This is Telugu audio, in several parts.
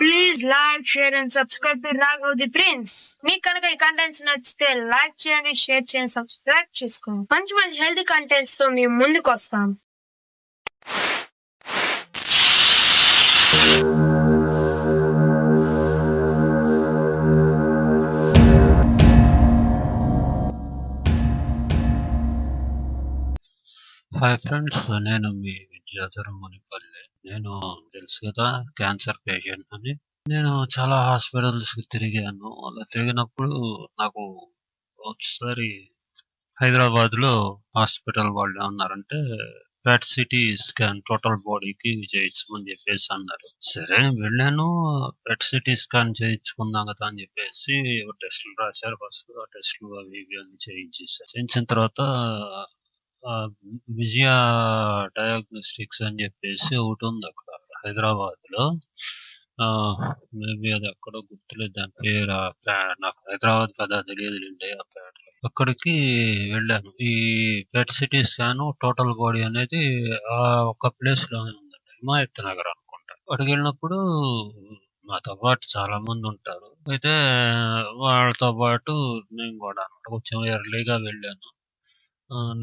Please like, share and subscribe to Raghav the prince. మీకు కనుక ఈ కంటెంట్స్ నచ్చితే లైక్ చేయండి, షేర్ చేయండి, సబ్స్క్రైబ్ చేసుకోండి. మంచి మంచి హెల్తీ కంటెంట్స్ తో మేము ముందుకు వస్తాం. హాయ్ ఫ్రెండ్స్, నేను మీ విద్యాధర్ మునిపల్లి. నేను తెలుసు కదా క్యాన్సర్ పేషెంట్ అని. నేను చాలా హాస్పిటల్స్కి తిరిగాను. అలా తిరిగినప్పుడు నాకు ఒకసారి హైదరాబాద్లో హాస్పిటల్ వాళ్ళు ఏమన్నారంటే PET CT స్కాన్ టోటల్ బాడీకి చేయించమని చెప్పేసి అన్నారు. సరే వెళ్ళాను, PET CT స్కాన్ చేయించుకుందాం కదా అని చెప్పేసి టెస్టులు రాశారు. ఫస్ట్ ఆ టెస్టులు అవి ఇవి అన్ని చేయించేసారు. చేయించిన తర్వాత విజయ డయాగ్నోస్టిక్స్ అని చెప్పేసి ఒకటి ఉంది అక్కడ హైదరాబాద్లో. మేబీ అది ఎక్కడో గుర్తులేదు దాని పేరు. నాకు హైదరాబాద్ పెద్ద తెలియదులేండి. ఆ పేటలో అక్కడికి వెళ్ళాను. ఈ PET CT scan total body అనేది ఆ ఒక ప్లేస్ లోనే ఉందండి, హిమాయత్ నగర్ అనుకుంటా. అక్కడికి వెళ్ళినప్పుడు మాతో పాటు చాలా మంది ఉంటారు. అయితే వాళ్ళతో పాటు నేను కూడా కొంచెం ఎర్లీగా వెళ్ళాను.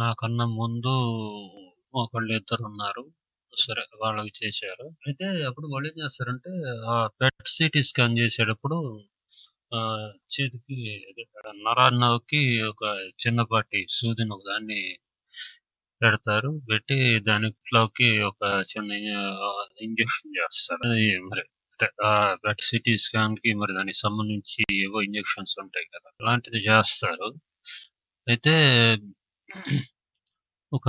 నాకన్నా ముందు ఒకళ్ళిద్దరు ఉన్నారు. సరే వాళ్ళకి చేశారు. అయితే అప్పుడు వాళ్ళు ఏం చేస్తారంటే PET CT స్కాన్ చేసేటప్పుడు చేతికి నరాన్నకి ఒక చిన్నపాటి సూదిని ఒక దాన్ని పెడతారు. పెట్టి దానిలోకి ఒక చిన్న ఇంజెక్షన్ చేస్తారు. అది మరి PET CT స్కాన్ కి మరి దానికి సంబంధించి ఏవో ఇంజెక్షన్స్ ఉంటాయి కదా, అలాంటిది చేస్తారు. అయితే ఒక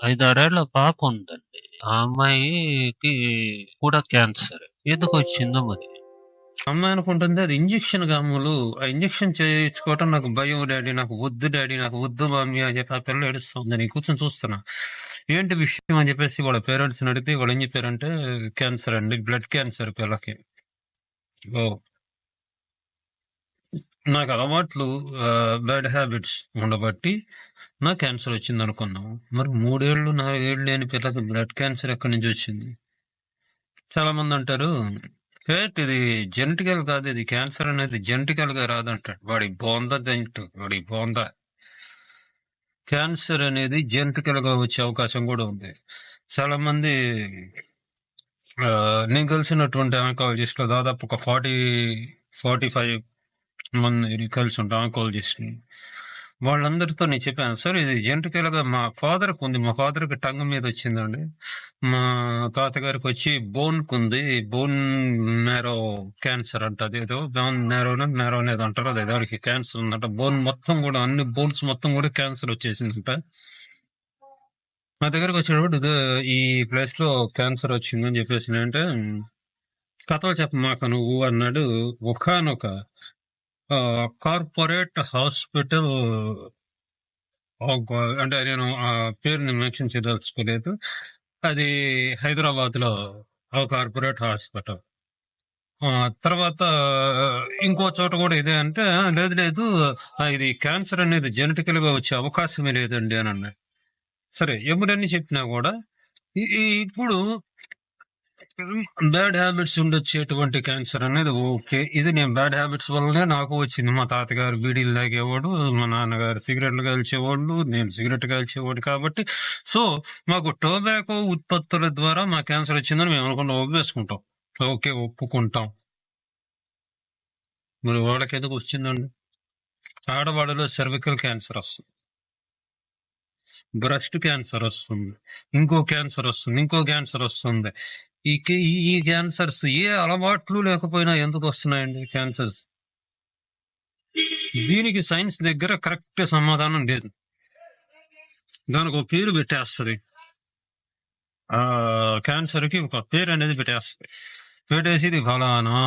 5-6 ఏళ్ల పాప ఉందండి. ఆ అమ్మాయికి కూడా క్యాన్సర్. ఎందుకు వచ్చిందో మరి. అమ్మాయి అనుకుంటుంది అది ఇంజెక్షన్ గాములు. ఆ ఇంజెక్షన్ చేయించుకోవటం నాకు భయం డాడీ, నాకు వద్దు డాడీ, నాకు వద్దు మమ్మీ అని చెప్పి ఆ పిల్ల ఏడుస్తుంది. నేను కూర్చొని చూస్తున్నా ఏంటి విషయం అని చెప్పేసి వాళ్ళ పేరెంట్స్ అడిగితే వాళ్ళు ఏం చెప్పారంటే క్యాన్సర్ అండి, బ్లడ్ క్యాన్సర్ పిల్లకి. ఓ, నాకు అలవాట్లు బ్యాడ్ హ్యాబిట్స్ ఉండబట్టి నాకు క్యాన్సర్ వచ్చింది అనుకున్నాం. మరి 3-4 ఏళ్ళు లేని పిల్లకి బ్లడ్ క్యాన్సర్ ఎక్కడి నుంచి వచ్చింది? చాలా మంది అంటారు ఇది జెనెటికల్ కాదు, ఇది క్యాన్సర్ అనేది జెనెటికల్ గా రాదంటాడు. వాడి బోంద క్యాన్సర్ అనేది జెనెటికల్ గా వచ్చే అవకాశం కూడా ఉంది. చాలా మంది నేను కలిసినటువంటి ఆంకాలజిస్ట్ లో దాదాపు ఒక 40-45 మంది కలిసి ఉంటాం ఆంకాలజిస్ట్. వాళ్ళందరితో నేను చెప్పాను, సార్ ఇది జెనెటికల్ గా మా ఫాదర్కి ఉంది, మా ఫాదర్కి టంగ్ మీద వచ్చిందండి, మా తాతగారికి వచ్చి బోన్ కు ఉంది, బోన్ నేరో క్యాన్సర్ అంట, అదేదో బోన్ నేరో అనేది అంటారు, అదే దానికి క్యాన్సర్ ఉందంట. బోన్ మొత్తం కూడా అన్ని బోన్స్ మొత్తం కూడా క్యాన్సర్ వచ్చేసిందంట. నా దగ్గరకు వచ్చేటప్పుడు ఈ ప్లేస్ లో క్యాన్సర్ వచ్చిందని చెప్పేసి అంటే కథలు చెప్పమాక నువ్వు అన్నాడు. ఒకనొక కార్పొరేట్ హాస్పిటల్, అంటే నేను ఆ పేరుని మెన్షన్ చేయదలుచుకోలేదు, అది హైదరాబాద్ లో ఒక కార్పొరేట్ హాస్పిటల్. తర్వాత ఇంకో చోట కూడా ఇదే అంటే లేదు ఇది క్యాన్సర్ అనేది జెనెటికల్ గా వచ్చే అవకాశమే లేదండి అని అన్నాడు. సరే ఎవరన్నీ చెప్పినా కూడా ఇప్పుడు బ్యాడ్ హ్యాబిట్స్ ఉండొచ్చేటువంటి క్యాన్సర్ అనేది ఓకే, ఇది నేను బ్యాడ్ హ్యాబిట్స్ వల్లనే నాకు వచ్చింది. మా తాతగారు బీడీలు తాగేవాడు, మా నాన్నగారు సిగరెట్లు కాల్చేవాళ్ళు, నేను సిగరెట్ కాల్చేవాడు. కాబట్టి సో మాకు టొబాకో ఉత్పత్తుల ద్వారా మా క్యాన్సర్ వచ్చిందని మేము అనుకుంటాం, ఒప్పేసుకుంటాం, ఓకే ఒప్పుకుంటాం. మరి వాళ్ళకి ఎందుకు వచ్చిందండి? ఆడవాళ్ళలో సర్వికల్ క్యాన్సర్ వస్తుంది, బ్రెస్ట్ క్యాన్సర్ వస్తుంది, ఇంకో క్యాన్సర్ వస్తుంది. ఈ క్యాన్సర్స్ ఏ అలవాట్లు లేకపోయినా ఎందుకు వస్తున్నాయండి క్యాన్సర్స్? దీనికి సైన్స్ దగ్గర కరెక్ట్ సమాధానం లేదు. దానికి ఒక పేరు పెట్టేస్తుంది, క్యాన్సర్ కి ఒక పేరు అనేది పెట్టేసి ఇది ఫలానా,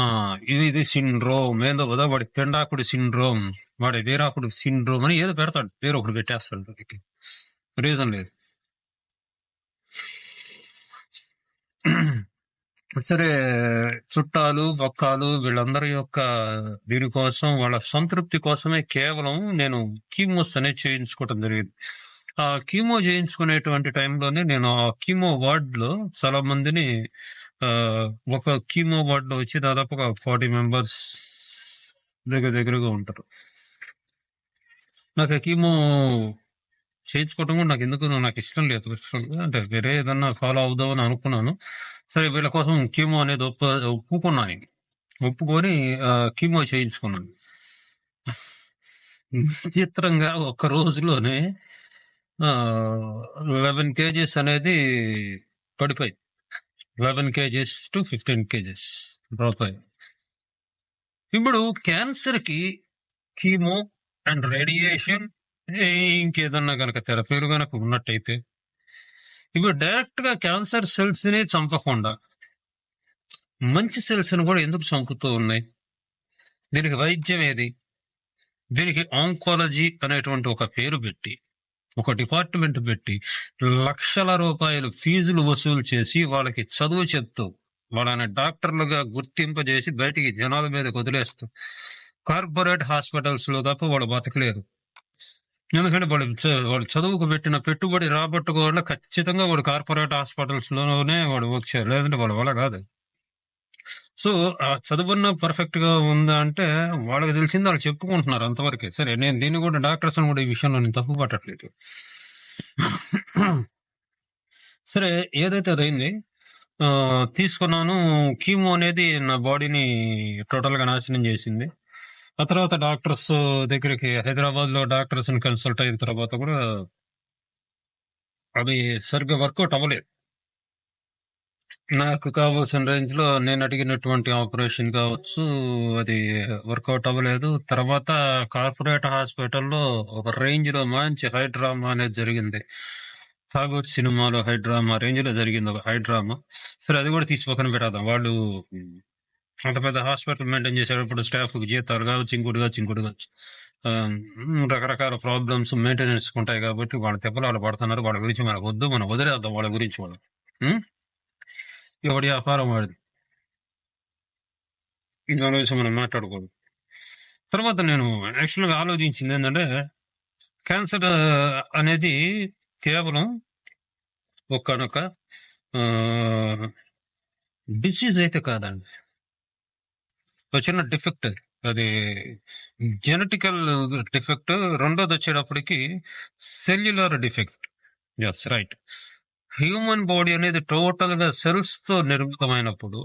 ఇది సిండ్రోమ్, ఏందో కదా వాడి పెండాకుడి సిండ్రోమ్, వాడి వీరాకుడి సిండ్రోమ్ అని ఏదో పెడతాడు, పేరు ఒకటి పెట్టేస్తాడు. రీజన్ లేదు. సరే, చుట్టాలు పక్కాలు వీళ్ళందరి యొక్క దీనికోసం, వాళ్ళ సంతృప్తి కోసమే కేవలం నేను కీమోస్ అనేది చేయించుకోవటం జరిగింది. ఆ కీమో చేయించుకునేటువంటి టైంలోనే నేను ఆ కీమో వార్డ్ లో చాలా మందిని ఆ, ఒక కీమో వార్డులో వచ్చి దాదాపు ఒక 40 మెంబర్స్ దగ్గరగా ఉంటారు. నాకు కీమో చేయించుకోవటం కూడా నాకు ఇష్టం లేదు. అంటే వేరే ఏదన్నా ఫాలో అవుదామని అనుకున్నాను. సరే వీళ్ళ కోసం కీమో అనేది ఒప్పుకున్నాను. ఒప్పుకొని కీమో చేయించుకున్నాను. విచిత్రంగా ఒక రోజులోనే 11 కేజీస్ అనేది పడిపోయింది. 11 కేజీస్ టు 15 కేజీస్ డ్రాప్ అయ్యి. ఇప్పుడు క్యాన్సర్ కి కీమో అండ్ రేడియేషన్ ఇంకేదన్నా కనుక థెరపీలు కనుక ఉన్నట్టయితే ఇప్పుడు డైరెక్ట్ గా క్యాన్సర్ సెల్స్ ని చంపకుండా మంచి సెల్స్ ని కూడా ఎందుకు చంపుతూ ఉన్నాయి? దీనికి వైద్యం ఏది? దీనికి ఆంకాలజీ అనేటువంటి ఒక పేరు పెట్టి, ఒక డిపార్ట్మెంట్ పెట్టి, లక్షల రూపాయలు ఫీజులు వసూలు చేసి వాళ్ళకి చదువు చెప్తూ వాళ్ళని డాక్టర్లుగా గుర్తింపజేసి బయటికి జనాల మీద వదిలేస్తూ కార్పొరేట్ హాస్పిటల్స్ లో తప్ప వాళ్ళు బతకలేదు. ఎందుకంటే వాళ్ళు చదువుకు పెట్టిన పెట్టుబడి రాబట్టుకోవాలంటే ఖచ్చితంగా వాడు కార్పొరేట్ హాస్పిటల్స్ లోనే వాడు వర్క్ చేయాలి, లేదంటే వాళ్ళ వల్ల కాదు. సో ఆ చదువున్న పర్ఫెక్ట్ గా ఉందా అంటే వాళ్ళకి తెలిసింది వాళ్ళు చెప్పుకుంటున్నారు అంతవరకే. సరే, నేను దీన్ని కూడా డాక్టర్స్ కూడా ఈ విషయంలో నేను తప్పు పట్టట్లేదు. సరే, ఏదైతే అదైంది తీసుకున్నాను. కీమో అనేది నా బాడీని టోటల్ గా నాశనం చేసింది. ఆ తర్వాత డాక్టర్స్ దగ్గరికి హైదరాబాద్ లో డాక్టర్స్ కన్సల్ట్ అయిన తర్వాత కూడా అవి సరిగ్గా వర్కౌట్ అవ్వలేదు. నాకు కావాల్సిన రేంజ్ లో నేను అడిగినటువంటి ఆపరేషన్ కావచ్చు, అది వర్కౌట్ అవ్వలేదు. తర్వాత కార్పొరేట్ హాస్పిటల్లో ఒక రేంజ్ లో మంచి హైడ్రామా అనేది జరిగింది. ఠాగూర్ సినిమాలో హైడ్రామా రేంజ్ లో జరిగింది ఒక హైడ్రామా. సరే, అది కూడా తీసి పక్కన పెట్టాదాం. వాళ్ళు అంత పెద్ద హాస్పిటల్ మెయింటైన్ చేసేటప్పుడు స్టాఫ్ జీతాలు కావచ్చు, ఇంకోటి కావచ్చు, రకరకాల ప్రాబ్లమ్స్ మెయింటెనెన్స్ ఉంటాయి కాబట్టి వాళ్ళ తెప్పలు వాళ్ళు పడుతున్నారు. వాళ్ళ గురించి మనకు వద్దు, మనం వదిలేద్దాం వాళ్ళ గురించి. వాళ్ళు ఎవడి వ్యాపారం వాడిది, దాని గురించి మనం మాట్లాడుకోదు. తర్వాత నేను యాక్చువల్గా ఆలోచించింది ఏంటంటే, క్యాన్సర్ అనేది కేవలం ఒక్కనొక డిసీజ్ అయితే కాదండి, ఒక చిన్న డిఫెక్ట్. అది జెనెటికల్ డిఫెక్ట్. రెండోది వచ్చేటప్పటికి cellular defect. Yes, right. Human body అనేది టోటల్ గా సెల్స్ తో నిర్మితమైనప్పుడు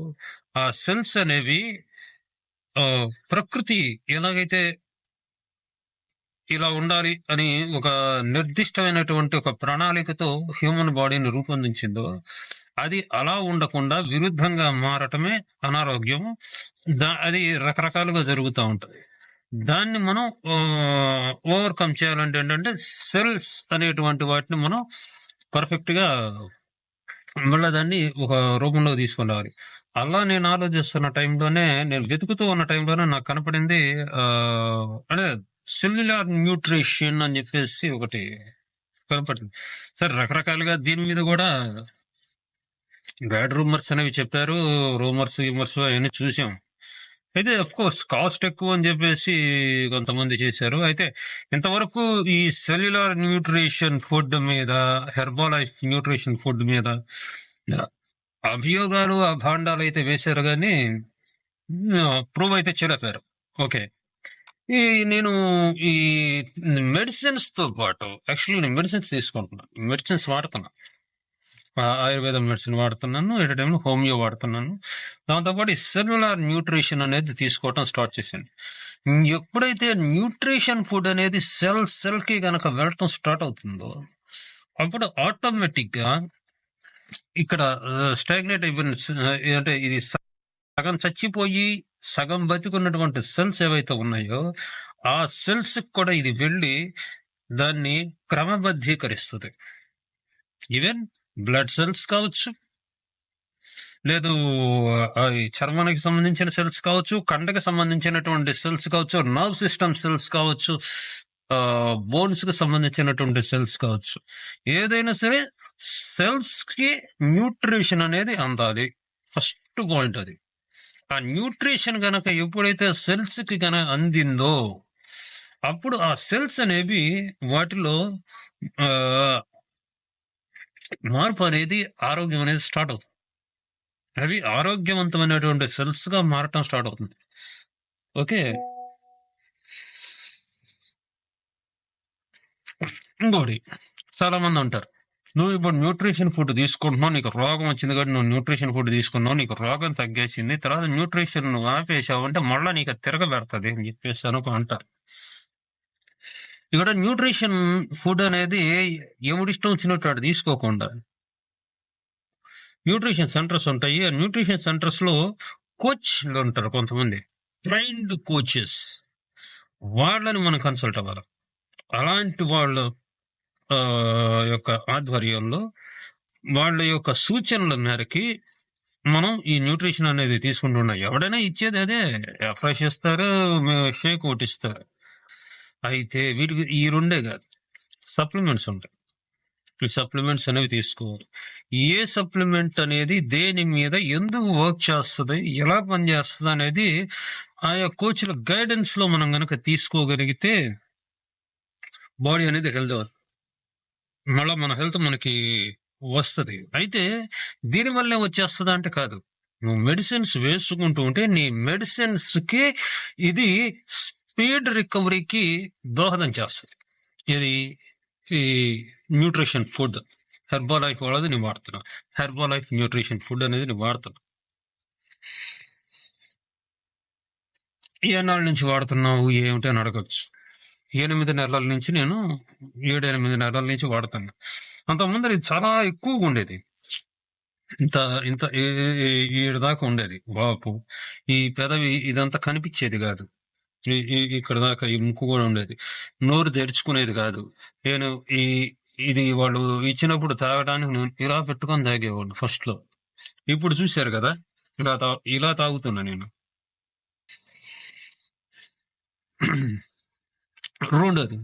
ఆ సెల్స్ అనేవి ప్రకృతి ఎలాగైతే ఇలా ఉండాలి అని ఒక నిర్దిష్టమైనటువంటి ఒక ప్రణాళికతో హ్యూమన్ బాడీని రూపొందించిందో, అది అలా ఉండకుండా విరుద్ధంగా మారటమే అనారోగ్యం. అది రకరకాలుగా జరుగుతూ ఉంటది. దాన్ని మనం ఓవర్కమ్ చేయాలంటే ఏంటంటే సెల్స్ అనేటువంటి వాటిని మనం పర్ఫెక్ట్ గా మళ్ళీ దాన్ని ఒక రూపంలో తీసుకొని రావాలి. అలా నేను ఆలోచిస్తున్న టైంలోనే, నేను వెతుకుతూ ఉన్న టైంలోనే నాకు కనపడింది అంటే సెల్యులార్ న్యూట్రిషన్ అని చెప్పేసి ఒకటి కనపడింది. సరే, రకరకాలుగా దీని మీద కూడా బ్యాడ్ రూమర్స్ అనేవి చెప్పారు. రూమర్స్ అవన్నీ చూసాం. అయితే అఫ్ కోర్స్ కాస్ట్ ఎక్కువ అని చెప్పేసి కొంతమంది చేశారు. అయితే ఇంతవరకు ఈ సెల్యులార్ న్యూట్రిషన్ ఫుడ్ మీద, హెర్బాలైఫ్ న్యూట్రిషన్ ఫుడ్ మీద అభియోగాలు, అభాండాలు అయితే వేశారు, కానీ ప్రూవ్ అయితే చేయలేపారు. ఓకే, నేను ఈ మెడిసిన్స్ తో పాటు యాక్చువల్లీ నేను మెడిసిన్స్ తీసుకుంటున్నాను, మెడిసిన్స్ వాడుతున్నా. ఆయుర్వేదం మెడిసిన్ వాడుతున్నాను, ఎట్ టైంలో హోమియో వాడుతున్నాను. దాంతోపాటు ఈ సెల్యులార్ న్యూట్రిషన్ అనేది తీసుకోవటం స్టార్ట్ చేశాను. ఎప్పుడైతే న్యూట్రిషన్ ఫుడ్ అనేది సెల్ కి గనక వెళ్ళటం స్టార్ట్ అవుతుందో, అప్పుడు ఆటోమేటిక్ గా ఇక్కడ స్టాగ్నేట్ అయిపోయిన, అంటే ఇది సగం చచ్చిపోయి సగం బతికున్నటువంటి సెల్స్ ఏవైతే ఉన్నాయో ఆ సెల్స్ కూడా ఇది వెళ్ళి దాన్ని క్రమబద్ధీకరిస్తుంది. ఈవెన్ బ్లడ్ సెల్స్ కావచ్చు, లేదు చర్మానికి సంబంధించిన సెల్స్ కావచ్చు, కండకి సంబంధించినటువంటి సెల్స్ కావచ్చు, నర్వ్ సిస్టమ్ సెల్స్ కావచ్చు, బోన్స్ కి సంబంధించినటువంటి సెల్స్ కావచ్చు, ఏదైనా సరే సెల్స్ కి న్యూట్రిషన్ అనేది అందాలి. ఫస్ట్ పాయింట్ అది. ఆ న్యూట్రిషన్ గనక ఎప్పుడైతే సెల్స్ కి గనక అందిందో, అప్పుడు ఆ సెల్స్ అనేవి వాటిలో మార్పు అనేది, ఆరోగ్యం అనేది స్టార్ట్ అవుతుంది. అవి ఆరోగ్యవంతమైనటువంటి సెల్స్ గా మారటం స్టార్ట్ అవుతుంది. ఓకే, ఇంకోటి చాలా మంది అంటారు, నువ్వు ఇప్పుడు న్యూట్రిషన్ ఫుడ్ తీసుకుంటున్నావు, నీకు రోగం వచ్చింది కాబట్టి నువ్వు న్యూట్రిషన్ ఫుడ్ తీసుకున్నావు, నీకు రోగం తగ్గేసింది, తర్వాత న్యూట్రిషన్ నువ్వు ఆపేసావు అంటే మళ్ళీ నీకు తిరగబెడతది అని చెప్పేసి అంటారు. ఇక్కడ న్యూట్రిషన్ ఫుడ్ అనేది ఎవడిష్టం వచ్చినట్టు అటు తీసుకోకుండా న్యూట్రిషన్ సెంటర్స్ ఉంటాయి. ఆ న్యూట్రిషన్ సెంటర్స్ లో కోచ్లు ఉంటారు, కొంతమంది ట్రైన్డ్ కోచెస్, వాళ్ళని మనం కన్సల్ట్ అవ్వాలి. అలాంటి వాళ్ళ యొక్క ఆధ్వర్యంలో వాళ్ళ యొక్క సూచనల మేరకి మనం ఈ న్యూట్రిషన్ అనేది తీసుకుంటున్నాం. ఎవడైనా ఇచ్చేది అదే, ఫ్రెష్ ఇస్తారు, షేక్ ఒకటి ఇస్తారు. అయితే వీటికి ఈ రెండే కాదు, సప్లిమెంట్స్ ఉంటాయి. ఈ సప్లిమెంట్స్ అనేవి తీసుకోవాలి. ఏ సప్లిమెంట్ అనేది దేని మీద ఎందుకు వర్క్ చేస్తుంది, ఎలా పనిచేస్తుంది అనేది ఆయా కోచ్ల గైడెన్స్ లో మనం గనక తీసుకోగలిగితే బాడీ అనేది హెల్త్ అవుతుంది, మళ్ళీ మన హెల్త్ మనకి వస్తుంది. అయితే దీనివల్లే వచ్చేస్తుందా అంటే కాదు, నువ్వు మెడిసిన్స్ వేసుకుంటూ ఉంటే నీ మెడిసిన్స్ కి ఇది స్పీడ్ రికవరీకి దోహదం చేస్తుంది. ఇది ఈ న్యూట్రిషన్ ఫుడ్ హెర్బల్ లైఫ్ వాళ్ళది నేను వాడుతున్నా. హెర్బల్ లైఫ్ న్యూట్రిషన్ ఫుడ్ అనేది నేను వాడుతున్నా. ఎన్నాళ్ళ నుంచి వాడుతున్నావు ఏమిటి అని అడగచ్చు. 8 నెలల నుంచి నేను 7-8 నెలల నుంచి వాడుతాను. అంతకుముందు ఇది చాలా ఎక్కువగా ఉండేది, ఇంత ఇంత 7 దాకా ఉండేది. వాపు, ఈ పెదవి ఇదంతా కనిపించేది కాదు, ఇక్కడ దాకా ఈ ముక్కు కూడా ఉండేది, నోరు తెరుచుకునేది కాదు. నేను ఇది వాళ్ళు ఇచ్చినప్పుడు తాగడానికి నేను ఇలా పెట్టుకొని తాగేవాళ్ళు ఫస్ట్ లో. ఇప్పుడు చూశారు కదా, ఇలా తాగుతున్నా నేను. రెండోది,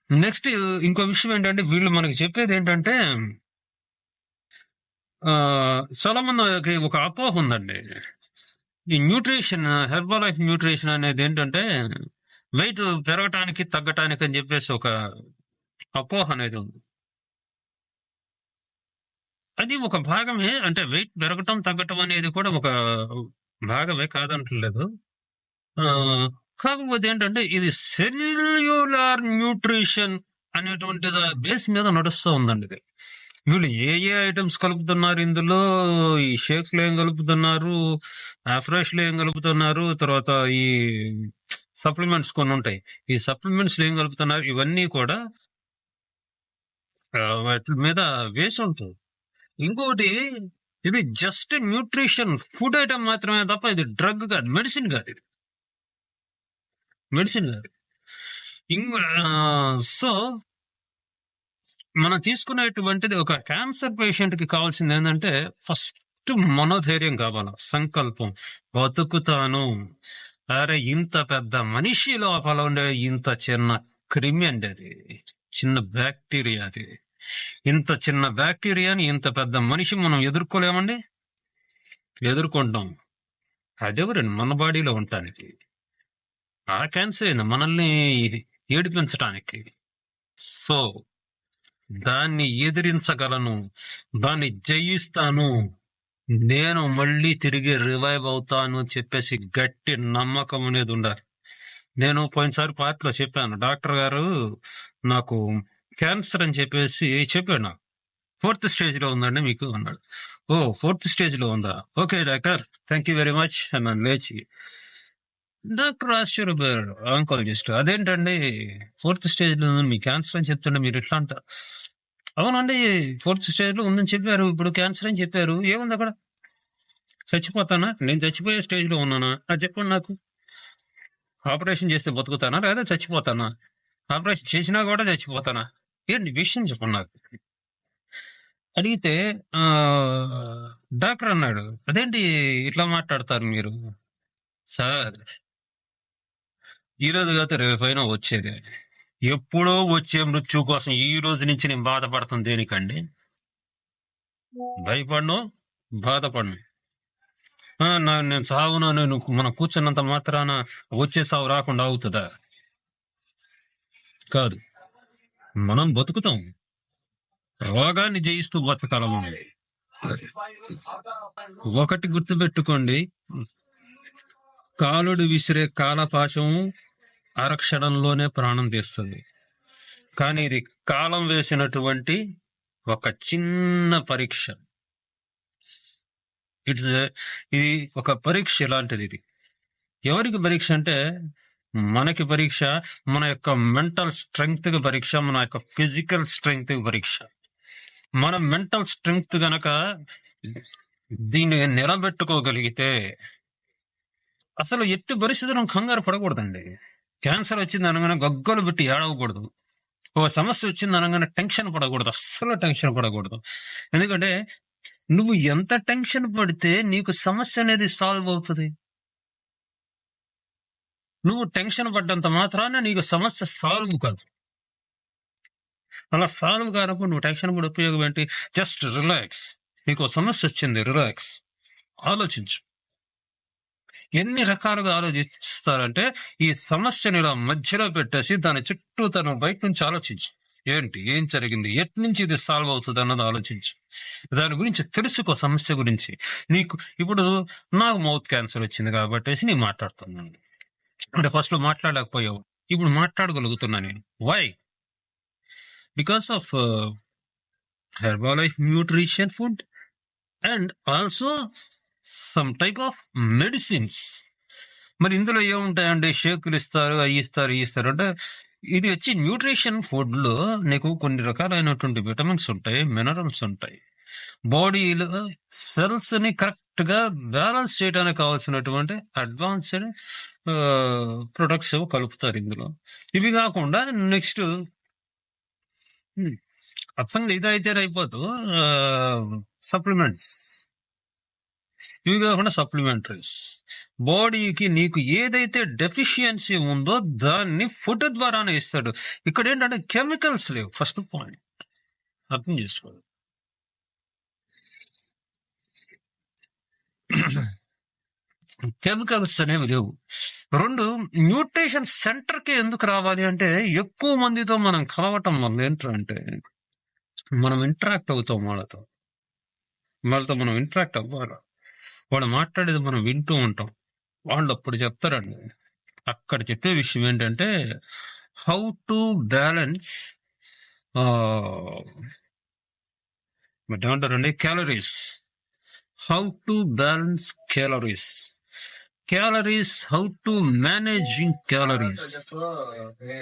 నెక్స్ట్ ఇంకో విషయం ఏంటంటే, వీళ్ళు మనకి చెప్పేది ఏంటంటే, చాలా మందికి ఒక అపోహ ఉందండి. ఈ న్యూట్రిషన్, హెర్బల్ లైఫ్ న్యూట్రిషన్ అనేది ఏంటంటే వెయిట్ పెరగటానికి తగ్గటానికి అని చెప్పేసి ఒక అపోహ అనేది ఉంది. అది ఒక భాగమే, అంటే వెయిట్ పెరగటం తగ్గటం అనేది కూడా ఒక భాగమే, కాదంటలేదు. కాకపోతే ఏంటంటే ఇది సెల్యులార్ న్యూట్రిషన్ అనేటువంటి బేస్ మీద నడుస్తూ ఉందండి. ఇది వీళ్ళు ఏ ఐటమ్స్ కలుపుతున్నారు ఇందులో, ఈ షేక్లు ఏం కలుపుతున్నారు, ఫ్రెష్ లో ఏం కలుపుతున్నారు, తర్వాత ఈ సప్లిమెంట్స్ కొన్ని ఉంటాయి, ఈ సప్లిమెంట్స్ ఏం కలుపుతున్నారు, ఇవన్నీ కూడా వాటి మీద వేసి ఉంటుంది. ఇంకోటి, ఇది జస్ట్ న్యూట్రిషన్ ఫుడ్ ఐటమ్ మాత్రమే తప్ప ఇది డ్రగ్ కాదు, మెడిసిన్ కాదు, ఇది మెడిసిన్ కాదు. సో మనం తీసుకునేటువంటిది ఒక క్యాన్సర్ పేషెంట్ కి కావాల్సింది ఏంటంటే ఫస్ట్ మనోధైర్యం కావాలా, సంకల్పం, బతుకుతాను. అరే ఇంత పెద్ద మనిషి లోపల ఉండే ఇంత చిన్న క్రిమి అండి, అది చిన్న బ్యాక్టీరియా, అది ఇంత చిన్న బ్యాక్టీరియాని ఇంత పెద్ద మనిషి మనం ఎదుర్కోలేమండి, ఎదుర్కొంటాం. అదెవరండి మన బాడీలో ఉండటానికి, ఆ క్యాన్సర్ మనల్ని ఏడిపించటానికి. సో దాన్ని ఎదిరించగలను, దాన్ని జయిస్తాను, నేను మళ్ళీ తిరిగి రివైవ్ అవుతాను చెప్పేసి గట్టి నమ్మకం అనేది ఉండాలి. నేను పోయినసారి పార్టీలో చెప్పాను, డాక్టర్ గారు నాకు క్యాన్సర్ అని చెప్పేసి చెప్పాడు, నాకు 4th స్టేజ్ లో ఉందండి మీకు అన్నాడు. ఓ 4th స్టేజ్ లో ఉందా, okay doctor, thank you very much అన్నాను లేచి. డాక్టర్ ఆశ్చర్యపోయాడు, ఆంకాలజిస్ట్, అదేంటండి 4th స్టేజ్ లో మీ క్యాన్సర్ అని చెప్తుండే మీరు ఇట్లా అంటారు. అవునండి 4th స్టేజ్ లో ఉందని చెప్పారు, ఇప్పుడు క్యాన్సర్ అని చెప్పారు, ఏముంది అక్కడ, చచ్చిపోతానా, నేను చచ్చిపోయే స్టేజ్ లో ఉన్నానా, అది చెప్పండి నాకు. ఆపరేషన్ చేస్తే బతుకుతానా లేదా చచ్చిపోతానా, ఆపరేషన్ చేసినా కూడా చచ్చిపోతానా, ఏంటి విషయం చెప్పండి నాకు. అడిగితే డాక్టర్ అన్నాడు, అదేంటి ఇట్లా మాట్లాడతారు మీరు సార్, ఈరోజు కాదు రేపైనా వచ్చేది, ఎప్పుడో వచ్చే మృత్యు కోసం ఈ రోజు నుంచి నేను బాధపడతాను దేనికండి, భయపడను, బాధపడను. నేను సాగును, నేను మనం కూర్చున్నంత మాత్రాన వచ్చే సాగు రాకుండా అవుతుందా, కాదు, మనం బతుకుతాం, రోగాన్ని జయిస్తూ బతకాలం. ఒకటి గుర్తుపెట్టుకోండి, కాలుడు విసిరే కాలపాశము అరక్షణంలోనే ప్రాణం తీస్తుంది. కానీ ఇది కాలం వేసినటువంటి ఒక చిన్న పరీక్ష. ఇది ఒక పరీక్ష లాంటిది. ఇది ఎవరికి పరీక్ష అంటే మనకి పరీక్ష, మన యొక్క మెంటల్ స్ట్రెంగ్త్ కి పరీక్ష, మన యొక్క ఫిజికల్ స్ట్రెంగ్త్ కి పరీక్ష. మన మెంటల్ స్ట్రెంగ్త్ గనక దీన్ని నిలబెట్టుకోగలిగితే అసలు ఎట్టి పరిస్థితులను కంగారు పడకూడదండి. క్యాన్సర్ వచ్చింది అనగానే గగ్గలు పెట్టి ఏడవకూడదు. ఒక సమస్య వచ్చింది అనగానే టెన్షన్ పడకూడదు, అస్సలు టెన్షన్ పడకూడదు. ఎందుకంటే నువ్వు ఎంత టెన్షన్ పడితే నీకు సమస్య అనేది సాల్వ్ అవుతుంది. నువ్వు టెన్షన్ పడ్డంత మాత్రాన నీకు సమస్య సాల్వ్ కాదు. అలా సాల్వ్ కానప్పుడు నువ్వు టెన్షన్ కూడా ఉపయోగం ఏంటి? Just relax. నీకు సమస్య వచ్చింది, రిలాక్స్, ఆలోచించు. ఎన్ని రకాలుగా ఆలోచిస్తారంటే ఈ సమస్యని ఇలా మధ్యలో పెట్టేసి దాని చుట్టూ తన బయట నుంచి ఆలోచించు. ఏంటి, ఏం జరిగింది, ఎటు నుంచి ఇది సాల్వ్ అవుతుంది అన్నది ఆలోచించు. దాని గురించి తెలుసుకో. సమస్య గురించి నీకు ఇప్పుడు నాకు మౌత్ క్యాన్సర్ వచ్చింది కాబట్టి నేను మాట్లాడుతున్నాను. అంటే ఫస్ట్ లో మాట్లాడలేకపోయావు, ఇప్పుడు మాట్లాడగలుగుతున్నా నేను. Why? Because of Herbalife nutrition food and also some type of medicines. మరి ఇందులో ఏముంటాయండి? షేకులు ఇస్తారు, అవి ఇస్తారు, ఇవి ఇస్తారు. అంటే ఇది వచ్చి న్యూట్రిషన్ ఫుడ్ లో నీకు కొన్ని రకాలైనటువంటి విటమిన్స్ ఉంటాయి, మినరల్స్ ఉంటాయి. బాడీలో సెల్స్ ని కరెక్ట్ గా బ్యాలెన్స్ చేయడానికి కావాల్సినటువంటి అడ్వాన్స్డ్ ప్రొడక్ట్స్ కలుపుతారు ఇందులో. ఇవి కాకుండా నెక్స్ట్ అచ్చంగా ఇదైతే అయిపోతూ సప్లిమెంట్స్. ఇవి కాకుండా సప్లిమెంటరీస్. బాడీకి నీకు ఏదైతే డెఫిషియన్సీ ఉందో దాన్ని ఫుడ్ ద్వారానే ఇస్తాడు. ఇక్కడ ఏంటంటే కెమికల్స్ లేవు. ఫస్ట్ పాయింట్ అర్థం చేసుకోవాలి. కెమికల్స్ అనేవి లేవు. రెండు, న్యూట్రిషన్ సెంటర్ కి ఎందుకు రావాలి అంటే ఎక్కువ మందితో మనం కలవటం వల్ల ఏంటంటే మనం ఇంటరాక్ట్ అవుతాం. వాళ్ళతో మనం ఇంటరాక్ట్ అవ్వాలి. వాళ్ళు మాట్లాడేది మనం వింటూ ఉంటాం. వాళ్ళు అప్పుడు చెప్తారండి, అక్కడ చెప్పే విషయం ఏంటంటే హౌ టు బ్యాలెన్స్ ఏమంటారండి, calories. How to balance calories, how to managing calories,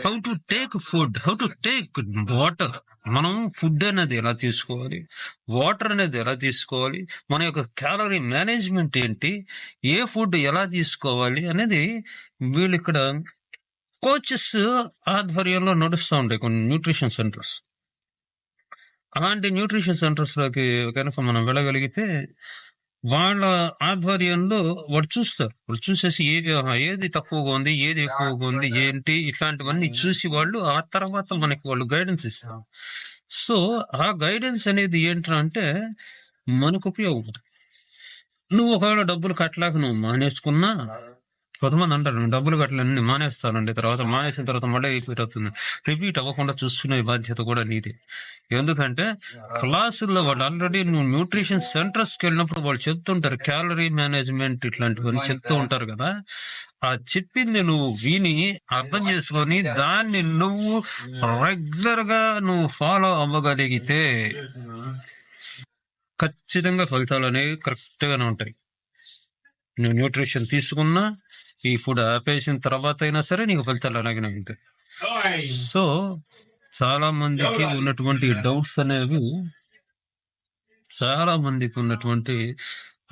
how to take food, how to take water. మనం ఫుడ్ అనేది ఎలా తీసుకోవాలి, వాటర్ అనేది ఎలా తీసుకోవాలి, మన యొక్క క్యాలరీ మేనేజ్మెంట్ ఏంటి, ఏ ఫుడ్ ఎలా తీసుకోవాలి అనేది వీళ్ళు ఇక్కడ కోచెస్ ఆధ్వర్యంలో నడుస్తూ ఉంటాయి కొన్ని న్యూట్రిషన్ సెంటర్స్. అలాంటి న్యూట్రిషన్ సెంటర్స్ లోకి కనుక మనం వెళ్ళగలిగితే వాళ్ళ ఆధ్వర్యంలో వాళ్ళు చూస్తారు. వాళ్ళు చూసేసి ఏది తక్కువగా ఉంది, ఏది ఎక్కువగా ఉంది, ఏంటి, ఇట్లాంటివన్నీ చూసి వాళ్ళు ఆ తర్వాత మనకి వాళ్ళు గైడెన్స్ ఇస్తారు. సో ఆ గైడెన్స్ అనేది ఏంటంటే మనకు ఉపయోగపడుతుంది. నువ్వు ఒకవేళ డబ్బులు కట్టలేక నువ్వు మానేసుకున్నా, కొంతమంది అంటారు డబ్బులు కట్టలేని మానేస్తానండి, తర్వాత మానేసిన తర్వాత మళ్ళీ రిపీట్ అవుతుంది. రిపీట్ అవ్వకుండా చూసుకునే బాధ్యత కూడా నీది. ఎందుకంటే క్లాసుల్లో వాళ్ళు ఆల్రెడీ నువ్వు న్యూట్రిషన్ సెంటర్స్ కి వెళ్ళినప్పుడు వాళ్ళు చెప్తుంటారు క్యాలరీ మేనేజ్మెంట్ ఇట్లాంటివన్నీ చెప్తూ ఉంటారు కదా. ఆ చెప్పింది నువ్వు విని అర్థం చేసుకొని దాన్ని నువ్వు రెగ్యులర్ గా నువ్వు ఫాలో అవ్వగలిగితే ఖచ్చితంగా ఫలితాలు అనేవి కరెక్ట్ గానే ఉంటాయి. నువ్వు న్యూట్రిషన్ తీసుకున్నా, ఈ ఫుడ్ ఆపేసిన తర్వాత అయినా సరే నీకు ఫలితాలు అలాగే ఉంటాయి. సో చాలా మందికి ఉన్నటువంటి డౌట్స్ అనేవి, చాలా మందికి ఉన్నటువంటి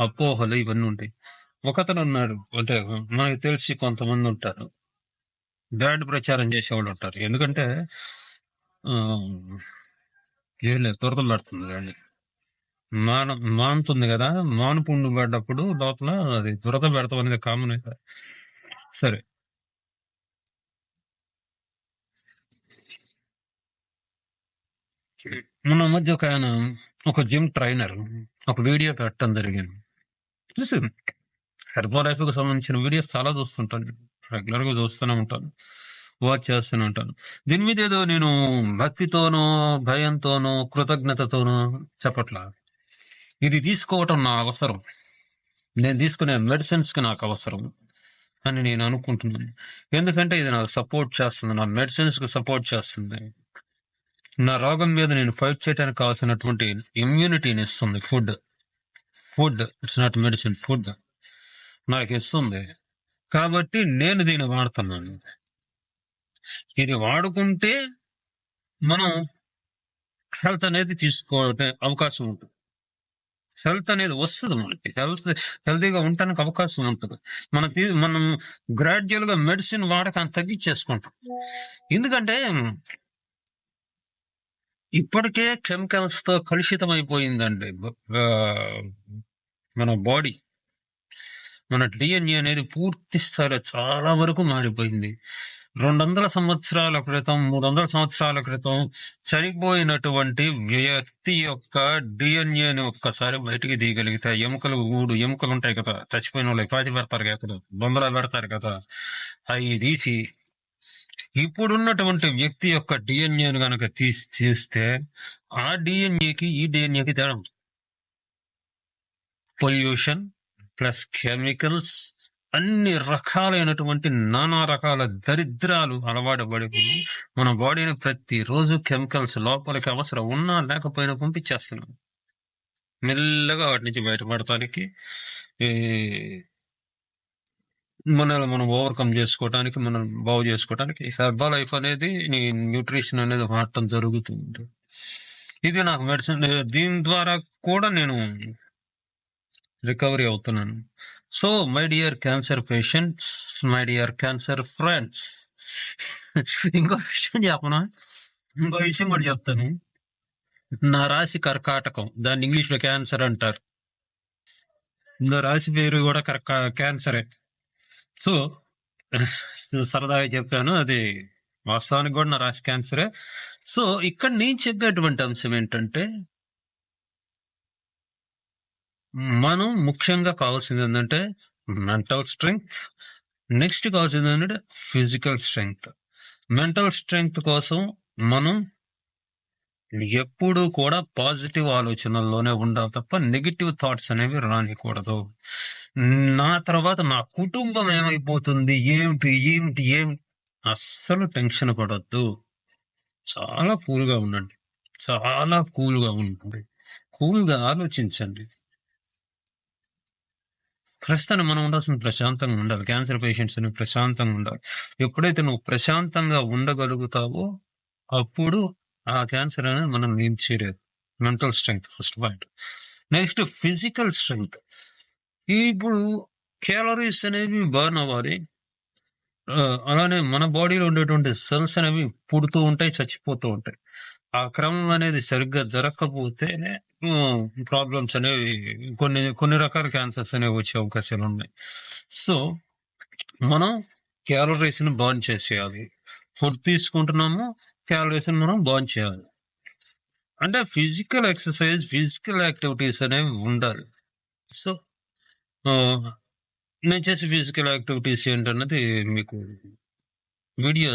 అపోహలు ఇవన్నీ ఉంటాయి. ఒకతను ఉన్నాడు, అంటే మనకు తెలిసి కొంతమంది ఉంటారు బ్యాడ్ ప్రచారం చేసేవాళ్ళు ఉంటారు. ఎందుకంటే ఏం లేదు, దురదలు పడుతుంది కానీ మానుతుంది కదా, మాను పుండు పడ్డప్పుడు లోపల అది దురద పెడతాం అనేది కామన్. సరే, మొన్న మధ్య ఒక జిమ్ ట్రైనర్ ఒక వీడియో పెట్టడం జరిగింది. చూసి హెర్బల్ కు సంబంధించిన వీడియోస్ చాలా చూస్తుంటాను, రెగ్యులర్ గా చూస్తూనే ఉంటాను, వాచ్ చేస్తూనే ఉంటాను. దీని మీద ఏదో నేను భక్తితోనో భయంతోనో కృతజ్ఞతతోనో చెప్పట్లా. ఇది తీసుకోవటం నా అవసరం, నేను తీసుకునే మెడిసిన్స్ కి నాకు అవసరం అని నేను అనుకుంటున్నాను. ఎందుకంటే ఇది నాకు సపోర్ట్ చేస్తుంది, నా మెడిసిన్స్ కి సపోర్ట్ చేస్తుంది, నా రోగం మీద నేను ఫైట్ చేయడానికి కావాల్సినటువంటి ఇమ్యూనిటీని ఇస్తుంది. Food it's not medicine, food నాకు ఇస్తుంది. కాబట్టి నేను దీన్ని వాడుతున్నాను. ఇది వాడుకుంటే మనం హెల్త్ అనేది తీసుకోవడం అవకాశం ఉంటుంది. హెల్త్ అనేది వస్తుంది, మనకి హెల్తీగా ఉండటానికి అవకాశం ఉంటుంది. మనం గ్రాడ్యువల్ గా మెడిసిన్ వాడకాన్ని తగ్గించేసుకుంటాం. ఎందుకంటే ఇప్పటికే కెమికల్స్ తో కలుషితం అయిపోయిందండి మన బాడీ. మన డిఎన్ఏ అనేది పూర్తి స్థాయిలో చాలా వరకు మారిపోయింది. 200 సంవత్సరాల క్రితం, 300 సంవత్సరాల క్రితం చనిపోయినటువంటి వ్యక్తి యొక్క డిఎన్ఏని ఒక్కసారి బయటికి తీయగలిగితే, ఎముకలు ఉంటాయి కదా, చచ్చిపోయిన వాళ్ళకి పాతి పెడతారు కదా, బొమ్మలా పెడతారు కదా, అవి తీసి ఇప్పుడున్నటువంటి వ్యక్తి యొక్క డిఎన్ఏను కనుక తీస్తే ఆ డిఎన్ఏకి ఈ డిఎన్ఏకి తేడా. పొల్యూషన్ ప్లస్ కెమికల్స్, అన్ని రకాలైనటువంటి నానా రకాల దరిద్రాలు అలవాటు పడిపోయి మన బాడీని ప్రతిరోజు కెమికల్స్ లోపలికి అవసరం ఉన్నా లేకపోయినా పంపించేస్తున్నాం. మెల్లగా వాటి నుంచి బయటపడటానికి, మనల్ని మనం ఓవర్కమ్ చేసుకోవటానికి, మనం బాగు చేసుకోవటానికి హెర్బల్ లైఫ్ అనేది, న్యూట్రిషన్ అనేది వాడటం జరుగుతుంది. ఇది నాకు మెడిసిన్. దీని ద్వారా కూడా నేను రికవరీ అవుతున్నాను. So my dear cancer patients, my dear cancer friends, ఇంకో విషయం కూడా చెప్తాను. నా రాశి కర్కాటకం, దాన్ని ఇంగ్లీష్ లో క్యాన్సర్ అంటారు. నా రాశి పేరు కూడా క్యాన్సరే. సో సరదాగా చెప్పాను, అది వాస్తవానికి కూడా నా రాశి క్యాన్సరే. సో ఇక్కడ నేను చెప్పేటువంటి అంశం ఏంటంటే, మనం ముఖ్యంగా కావాల్సింది ఏంటంటే మెంటల్ స్ట్రెంగ్త్, నెక్స్ట్ కావాల్సింది ఏంటంటే ఫిజికల్ స్ట్రెంగ్త్. మెంటల్ స్ట్రెంగ్త్ కోసం మనం ఎప్పుడూ కూడా పాజిటివ్ ఆలోచనల్లోనే ఉండాలి తప్ప నెగిటివ్ థాట్స్ అనేవి రానికూడదు. నా తర్వాత నా కుటుంబం ఏమైపోతుంది, ఏమిటి అస్సలు టెన్షన్ పడద్దు. చాలా కూల్గా ఉండండి, చాలా కూల్గా ఉండండి, కూల్గా ఆలోచించండి. ప్రస్తుతం మనం ఉండాల్సిన ప్రశాంతంగా ఉండాలి. క్యాన్సర్ పేషెంట్స్ అని ప్రశాంతంగా ఉండాలి. ఎప్పుడైతే నువ్వు ప్రశాంతంగా ఉండగలుగుతావో అప్పుడు ఆ క్యాన్సర్ అనేది మనం ఏం చేయలేదు. Mental strength first point. Next physical strength. ఇప్పుడు క్యాలరీస్ అనేవి బర్న్ అవ్వాలి, అలానే మన బాడీలో ఉండేటువంటి సెల్స్ అనేవి పుడుతూ ఉంటాయి, చచ్చిపోతూ ఉంటాయి. ఆ క్రమం అనేది సరిగ్గా జరగకపోతేనే ప్రాబ్లమ్స్ అనేవి, కొన్ని రకాల క్యాన్సర్స్ అనేవి వచ్చే అవకాశాలు ఉన్నాయి. సో మనం క్యాలరీస్ ని బర్న్ చేసేయాలి. ఫుడ్ తీసుకుంటున్నాము, క్యాలరీస్ ని మనం బర్న్ చేయాలి. అంటే ఫిజికల్ ఎక్సర్సైజ్, ఫిజికల్ యాక్టివిటీస్ అనేవి ఉండాలి. సో నేను చేసే ఫిజికల్ యాక్టివిటీస్ ఏంటన్నది మీకు వీడియో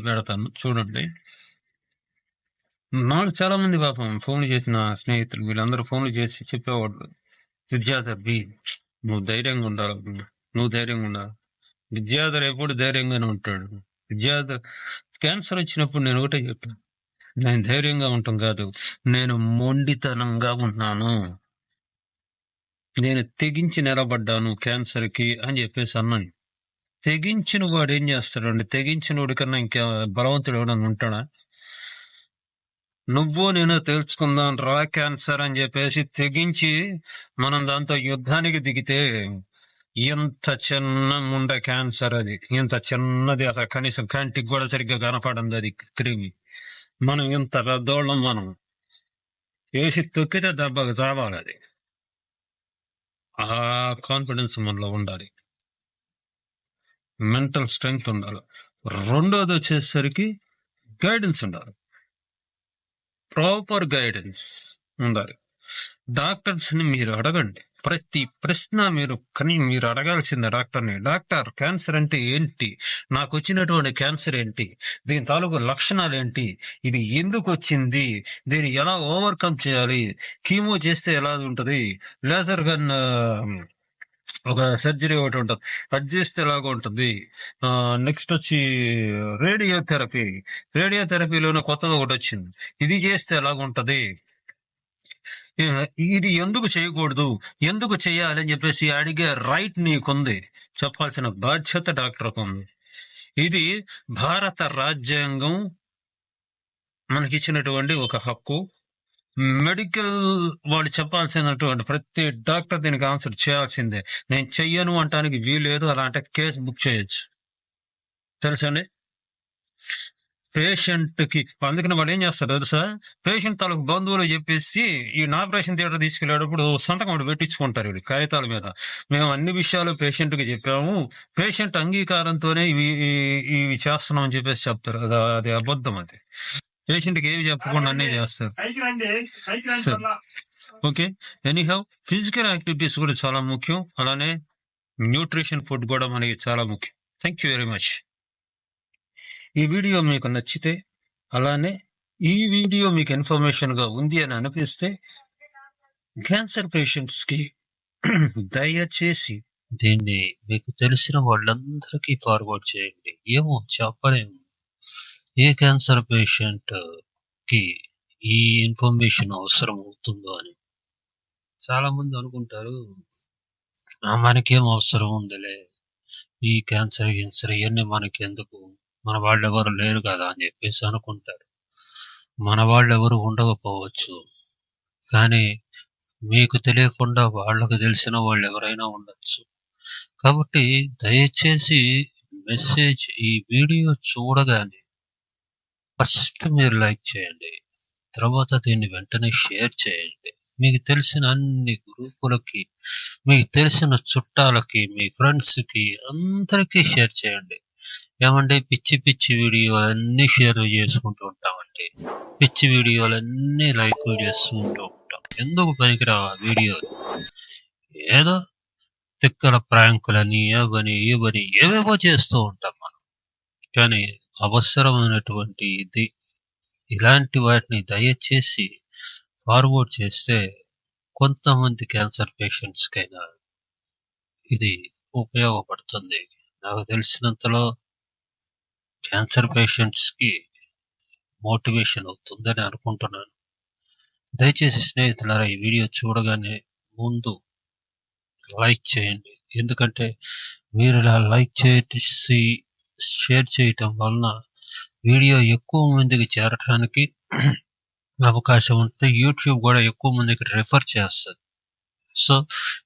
పెడతాను, చూడండి. నాకు చాలా మంది పాపం ఫోన్లు చేసిన స్నేహితులు, వీళ్ళందరూ ఫోన్లు చేసి చెప్పేవాళ్ళు, విద్యాధర్ నువ్వు ధైర్యంగా ఉండాలి, విద్యాధర్ ఎప్పుడు ధైర్యంగానే ఉంటాడు. విద్యాధర్ క్యాన్సర్ వచ్చినప్పుడు నేను ఒకటే చెప్పాను, నేను ధైర్యంగా ఉంటాం కాదు, నేను మొండితనంగా ఉన్నాను, నేను తెగించి నిలబడ్డాను క్యాన్సర్ కి అని చెప్పేసి అన్నాను. తెగించిన వాడు ఏం చేస్తాడండి? తెగించిన వాడి కన్నా ఇంకా బలవంతుడు ఎవడన్నా ఉంటాడా? నువ్వు నేను తేల్చుకుందాం రా క్యాన్సర్ అని చెప్పేసి తెగించి మనం దాంతో యుద్ధానికి దిగితే, ఎంత చిన్న ఉండే క్యాన్సర్ అది, ఎంత చిన్నది, అసలు కనీసం కంటికి కూడా సరిగ్గా కనపడింది అది క్రిమి. మనం ఎంత పెద్దోళ్ళం, మనం వేసి తొక్కితే దెబ్బకు చావాలి. అది ఆ కాన్ఫిడెన్స్ మనలో ఉండాలి, మెంటల్ స్ట్రెంగ్త్ ఉండాలి. రెండోది వచ్చేసరికి గైడెన్స్ ఉండాలి, ప్రాపర్ గైడెన్స్ ఉండాలి. డాక్టర్స్ ని మీరు అడగండి, ప్రతి ప్రశ్న మీరు అడగాల్సిందే డాక్టర్ని. డాక్టర్, క్యాన్సర్ అంటే ఏంటి? నాకు వచ్చినటువంటి క్యాన్సర్ ఏంటి? దీని తాలూకు లక్షణాలు ఏంటి? ఇది ఎందుకు వచ్చింది? దీన్ని ఎలా ఓవర్కమ్ చేయాలి? కీమో చేస్తే ఎలా ఉంటుంది? లేజర్ గన్ ఒక సర్జరీ ఒకటి ఉంటుంది, అది చేస్తే ఎలాగ ఉంటుంది. నెక్స్ట్ వచ్చి రేడియోథెరపీలోనే కొత్తది ఒకటి వచ్చింది, ఇది చేస్తే ఎలాగ ఉంటది, ఇది ఎందుకు చేయకూడదు, ఎందుకు చేయాలి అని చెప్పేసి అడిగే రైట్ నీకుంది, చెప్పాల్సిన బాధ్యత డాక్టర్కు ఉంది. ఇది భారత రాజ్యాంగం మనకిచ్చినటువంటి ఒక హక్కు. మెడికల్ వాళ్ళు చెప్పాల్సినటువంటి ప్రతి డాక్టర్ దీనికి ఆన్సర్ చేయాల్సిందే. నేను చెయ్యను అంటానికి వీలేదు, అలా అంటే కేసు బుక్ చేయొచ్చు, తెలుసండి. పేషెంట్ కి అందుకని వాళ్ళు ఏం చేస్తారు తెలుసా, పేషెంట్ తాలూకు బంధువులు చెప్పేసి ఈ ఆపరేషన్ థియేటర్ తీసుకెళ్లేటప్పుడు సంతకం ఒకటి పెట్టించుకుంటారు వీళ్ళు కాగితాల మీద. మేము అన్ని విషయాలు పేషెంట్ కి చెప్పాము, పేషెంట్ అంగీకారంతోనే ఇవి చేస్తున్నాం అని చెప్పేసి చెప్తారు. అది అబద్ధం. అది పేషెంట్ కి ఏమి చెప్పకుండా అన్నీ చేస్తారు. ఓకే, ఎనీహౌ ఫిజికల్ యాక్టివిటీస్ కూడా చాలా ముఖ్యం, అలానే న్యూట్రిషన్ ఫుడ్ కూడా మనకి చాలా ముఖ్యం. Thank you very much. ఈ వీడియో మీకు నచ్చితే, అలానే ఈ వీడియో మీకు ఇన్ఫర్మేషన్ గా ఉంది అని అనిపిస్తే క్యాన్సర్ పేషెంట్స్ కి దయచేసి దీన్ని మీకు తెలిసిన వాళ్ళందరికీ ఫార్వర్డ్ చేయండి. ఏమో చెప్పలేము, ఏ క్యాన్సర్ పేషెంట్ కి ఈ ఇన్ఫర్మేషన్ అవసరం అవుతుందో అని. చాలా మంది అనుకుంటారు మనకేం అవసరం ఉందిలే, ఈ క్యాన్సర్ ఇవన్నీ మనకి ఎందుకు, మన వాళ్ళెవరు లేరు కదా అని చెప్పేసి అనుకుంటారు. మన వాళ్ళెవరు ఉండకపోవచ్చు, కానీ మీకు తెలియకుండా వాళ్ళకు తెలిసిన వాళ్ళు ఎవరైనా ఉండొచ్చు. కాబట్టి దయచేసి మెసేజ్, ఈ వీడియో చూడగానే ఫస్ట్ మీరు లైక్ చేయండి, తర్వాత దీన్ని వెంటనే షేర్ చేయండి. మీకు తెలిసిన అన్ని గ్రూపులకి, మీకు తెలిసిన చుట్టాలకి, మీ ఫ్రెండ్స్కి అందరికీ షేర్ చేయండి. ఏమంటే పిచ్చి పిచ్చి వీడియోలన్నీ షేర్ చేసుకుంటూ ఉంటామండి, పిచ్చి వీడియోలన్నీ లైక్లు చేసుకుంటూ ఉంటాం. ఎందుకు పనికిరావు వీడియోలు? ఏదో తిక్కల ప్రాంకులని అవని ఇవని ఏవేవో చేస్తూ ఉంటాం మనం. కానీ అవసరమైనటువంటి ఇలాంటి వాటిని దయచేసి ఫార్వర్డ్ చేస్తే కొంతమంది క్యాన్సర్ పేషెంట్స్కైనా ఇది ఉపయోగపడుతుంది. నాకు తెలిసినంతలో క్యాన్సర్ పేషెంట్స్కి మోటివేషన్ అవుతుందని అనుకుంటున్నాను. దయచేసి స్నేహితులారా, ఈ వీడియో చూడగానే ముందు లైక్ చేయండి. ఎందుకంటే మీరు ఇలా లైక్ చేసి షేర్ చేయటం వలన వీడియో ఎక్కువ మందికి చేరడానికి అవకాశం ఉంటుంది. యూట్యూబ్ కూడా ఎక్కువ మందికి రెఫర్ చేస్తుంది. సో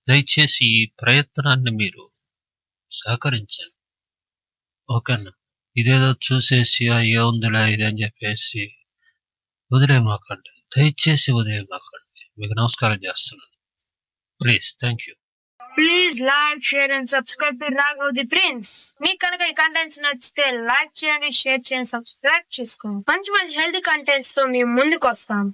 దయచేసి ఈ ప్రయత్నాన్ని మీరు సహకరించండి, ఓకేనా? ఇదేదో చూసేసి ఏముందిలే ఇది అని చెప్పేసి వదిలేమాకండి, దయచేసి వదిలేమాకండి. మీకు నమస్కారం చేస్తున్నాను. Please, thank you. Please like, share and subscribe to Raghav the prince. మీకు కనుక ఈ కంటెంట్స్ నచ్చితే లైక్ చేయండి, షేర్ చేయండి, సబ్స్క్రైబ్ చేసుకోండి. మంచి మంచి హెల్తీ కంటెంట్స్ తో మేము ముందుకు వస్తాం.